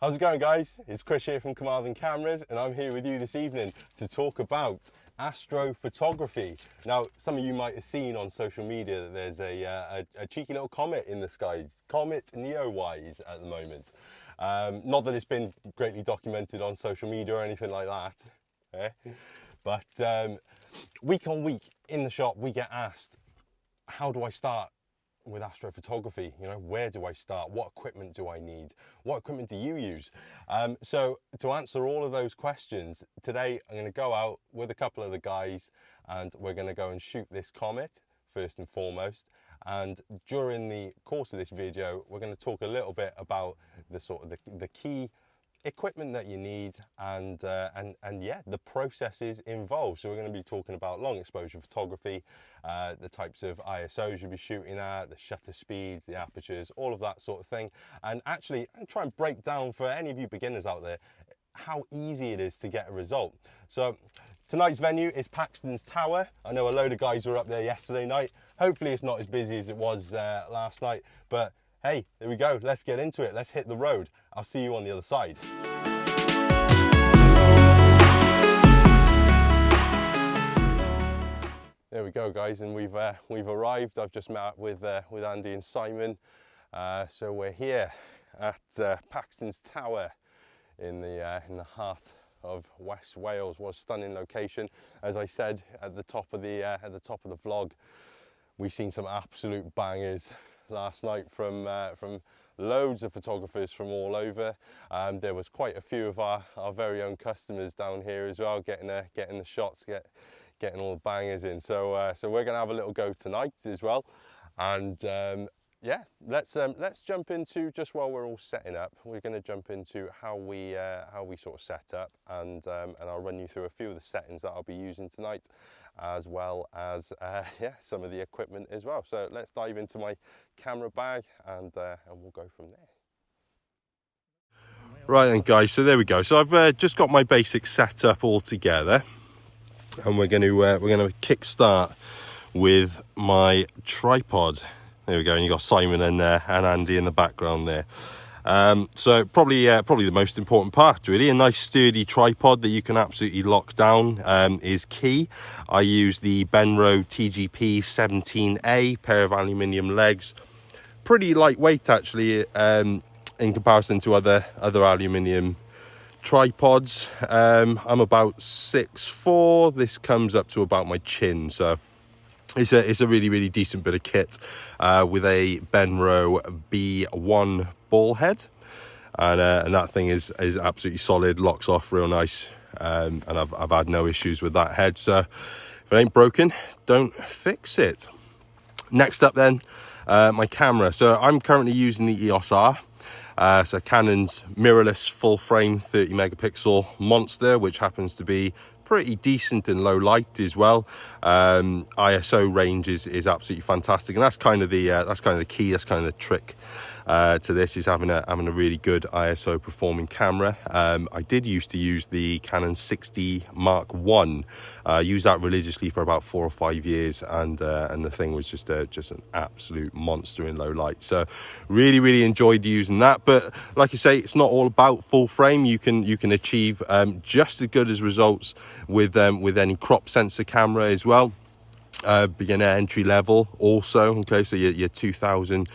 How's it going, guys? It's Krish here from Carmarthen Cameras, and I'm here with you this evening to talk about astrophotography. Now, some of you might have seen on social media that there's a cheeky little comet in the sky, Comet Neowise at the moment. Not that it's been greatly documented on social media or anything like that, but week on week in the shop we get asked, how do I start with astrophotography? You know, where do I start? What equipment do I need? What equipment do you use? So to answer all of those questions, today I'm going to go out with a couple of the guys and we're going to go and shoot this comet first and foremost. And during the course of this video, we're going to talk a little bit about the sort of the key equipment that you need and yeah, the processes involved. So we're going to be talking about long exposure photography, the types of ISOs you'll be shooting at, the shutter speeds, the apertures, all of that sort of thing, and actually try and break down for any of you beginners out there how easy it is to get a result. So tonight's venue is Paxton's Tower. I know a load of guys were up there yesterday night. Hopefully it's not as busy as it was last night, but hey, there we go. Let's get into it. Let's hit the road. I'll see you on the other side. There we go, guys, and we've arrived. I've just met up with Andy and Simon. So we're here at Paxton's Tower in the heart of West Wales. Was a stunning location, as I said at the top of the vlog. We've seen some absolute bangers last night from loads of photographers from all over. There was quite a few of our very own customers down here as well, getting the shots, getting all the bangers in. So so we're gonna have a little go tonight as well. And yeah, let's jump into, just while we're all setting up, we're going to jump into how we sort of set up, and I'll run you through a few of the settings that I'll be using tonight, as well as yeah, some of the equipment as well. So let's dive into my camera bag and we'll go from there. Right then, guys, so there we go. So I've just got my basic setup all together, and we're going to kick start with my tripod. There we go, and you got Simon and Andy in the background there. So probably the most important part, really. A nice sturdy tripod that you can absolutely lock down is key. I use the Benro TGP 17A pair of aluminium legs. Pretty lightweight, actually, in comparison to other aluminium tripods. I'm about 6'4". This comes up to about my chin, so it's a really decent bit of kit with a Benro B1 ball head, and that thing is absolutely solid, locks off real nice, and I've had no issues with that head. So if it ain't broken, don't fix it. Next up then, my camera. So I'm currently using the EOS R. So Canon's mirrorless full frame 30 megapixel monster, which happens to be pretty decent in low light as well. ISO range is absolutely fantastic, and that's kind of the key, that's kind of the trick to this, is having a really good ISO performing camera. I did used to use the Canon 60 Mark I. Used that religiously for about 4 or 5 years, and the thing was just an absolute monster in low light. So really enjoyed using that. But like I say, it's not all about full frame. You can achieve just as good as results with any crop sensor camera as well. Beginner entry level also. Okay, so your 2000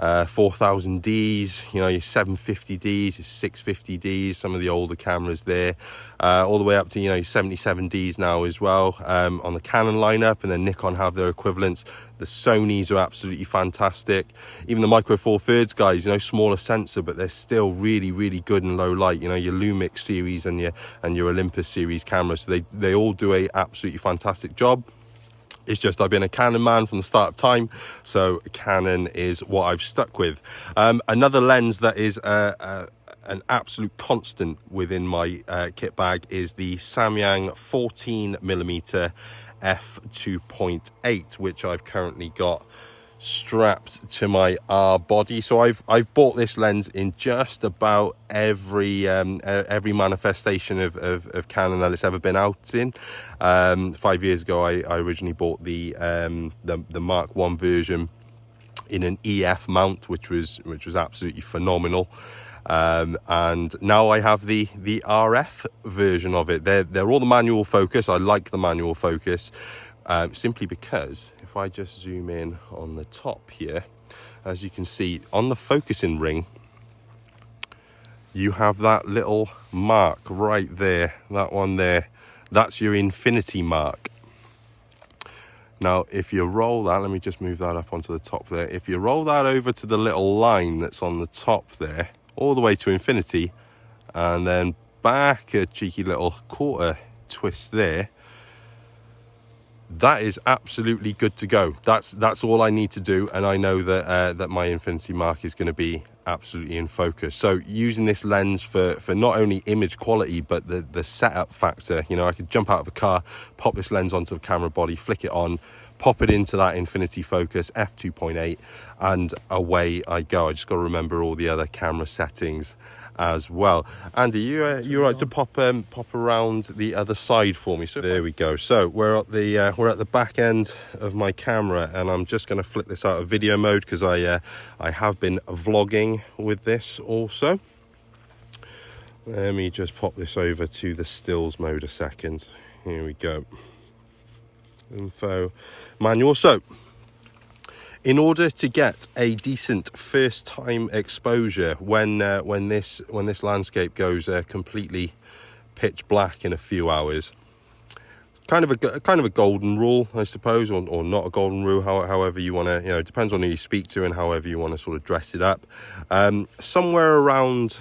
4000Ds, you know, your 750Ds, your 650Ds, some of the older cameras there, all the way up to, you know, your 77Ds now as well, on the Canon lineup, and then Nikon have their equivalents. The Sonys are absolutely fantastic. Even the Micro Four Thirds guys, you know, smaller sensor, but they're still really good in low light. You know, your Lumix series and your Olympus series cameras, so they all do a absolutely fantastic job. It's just I've been a Canon man from the start of time, so Canon is what I've stuck with. Another lens that is an absolute constant within my kit bag is the Samyang 14mm f2.8, which I've currently got strapped to my R body. So I've bought this lens in just about every manifestation of Canon that it's ever been out in. 5 years ago I originally bought the Mark I version in an EF mount, which was absolutely phenomenal. and now I have the RF version of it. They're all the manual focus. I like the manual focus, simply because if I just zoom in on the top here, as you can see on the focusing ring, you have that little mark right there, that one there. That's your infinity mark. Now, if you roll that, let me just move that up onto the top there. If you roll that over to the little line that's on the top there, all the way to infinity, and then back a cheeky little quarter twist there, that is absolutely good to go. That's all I need to do, and I know that that my infinity mark is going to be absolutely in focus. So using this lens for not only image quality but the setup factor, you know, I could jump out of a car, pop this lens onto the camera body, flick it on, pop it into that infinity focus f2.8, and away I go. I just got to remember all the other camera settings as well. Andy, you right to pop around the other side for me? So there we go. So we're at the back end of my camera, and I'm just going to flip this out of video mode because I have been vlogging with this also. Let me just pop this over to the stills mode a second. Here we go. Info manual. So in order to get a decent first time exposure when this landscape goes completely pitch black in a few hours, kind of a golden rule, I suppose, or not a golden rule, however you want to, you know, it depends on who you speak to and however you want to sort of dress it up. Somewhere around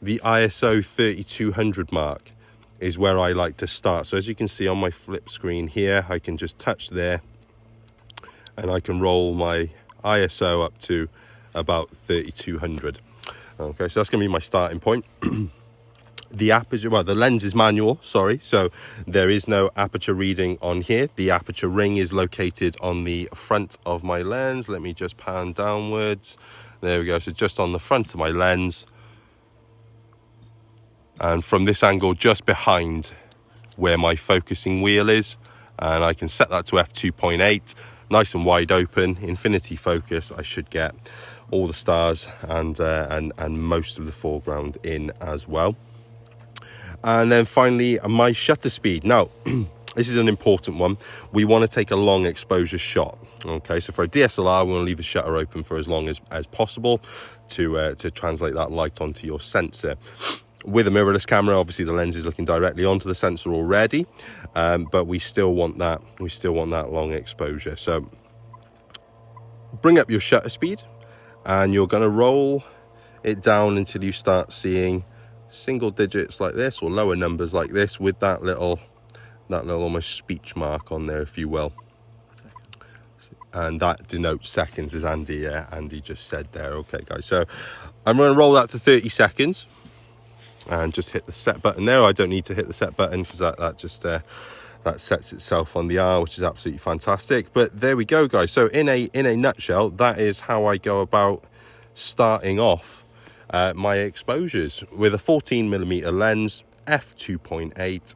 the ISO 3200 mark is where I like to start. So as you can see on my flip screen here, I can just touch there, and I can roll my ISO up to about 3200. Okay, so that's going to be my starting point. The aperture, well, the lens is manual, sorry, so there is no aperture reading on here. The aperture ring is located on the front of my lens. Let me just pan downwards. There we go, so just on the front of my lens. And from this angle, just behind where my focusing wheel is. And I can set that to f2.8. Nice and wide open, infinity focus. I should get all the stars and most of the foreground in as well. And then finally, my shutter speed. Now, this is an important one. We want to take a long exposure shot. Okay, so for a DSLR, we want to leave the shutter open for as long as possible to translate that light onto your sensor. With a mirrorless camera, obviously the lens is looking directly onto the sensor already, but we still want that long exposure. So bring up your shutter speed, and you're going to roll it down until you start seeing single digits like this, or lower numbers like this, with that little almost speech mark on there, if you will. And that denotes seconds, as Andy just said there. Okay, guys, so I'm going to roll that to 30 seconds. And just hit the set button there. I don't need to hit the set button because that sets itself on the R, which is absolutely fantastic. But there we go, guys. So in a nutshell, that is how I go about starting off my exposures with a 14mm lens, f2.8,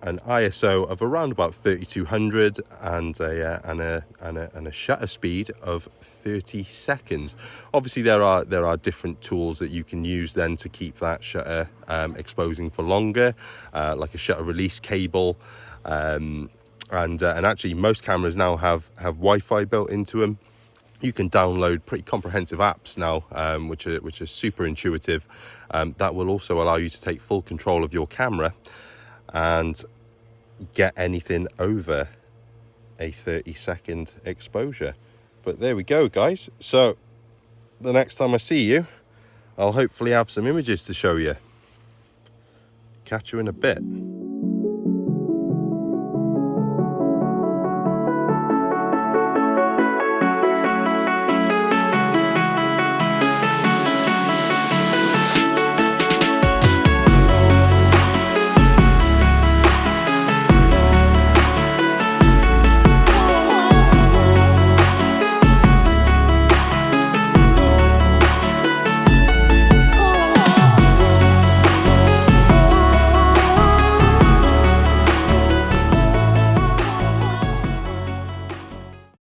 an ISO of around about 3200, and a shutter speed of 30 seconds. Obviously, there are different tools that you can use then to keep that shutter exposing for longer, like a shutter release cable, and actually most cameras now have Wi-Fi built into them. You can download pretty comprehensive apps now, which are super intuitive. That will also allow you to take full control of your camera and get anything over a 30-second exposure. But there we go, guys. So the next time I see you, I'll hopefully have some images to show you. Catch you in a bit.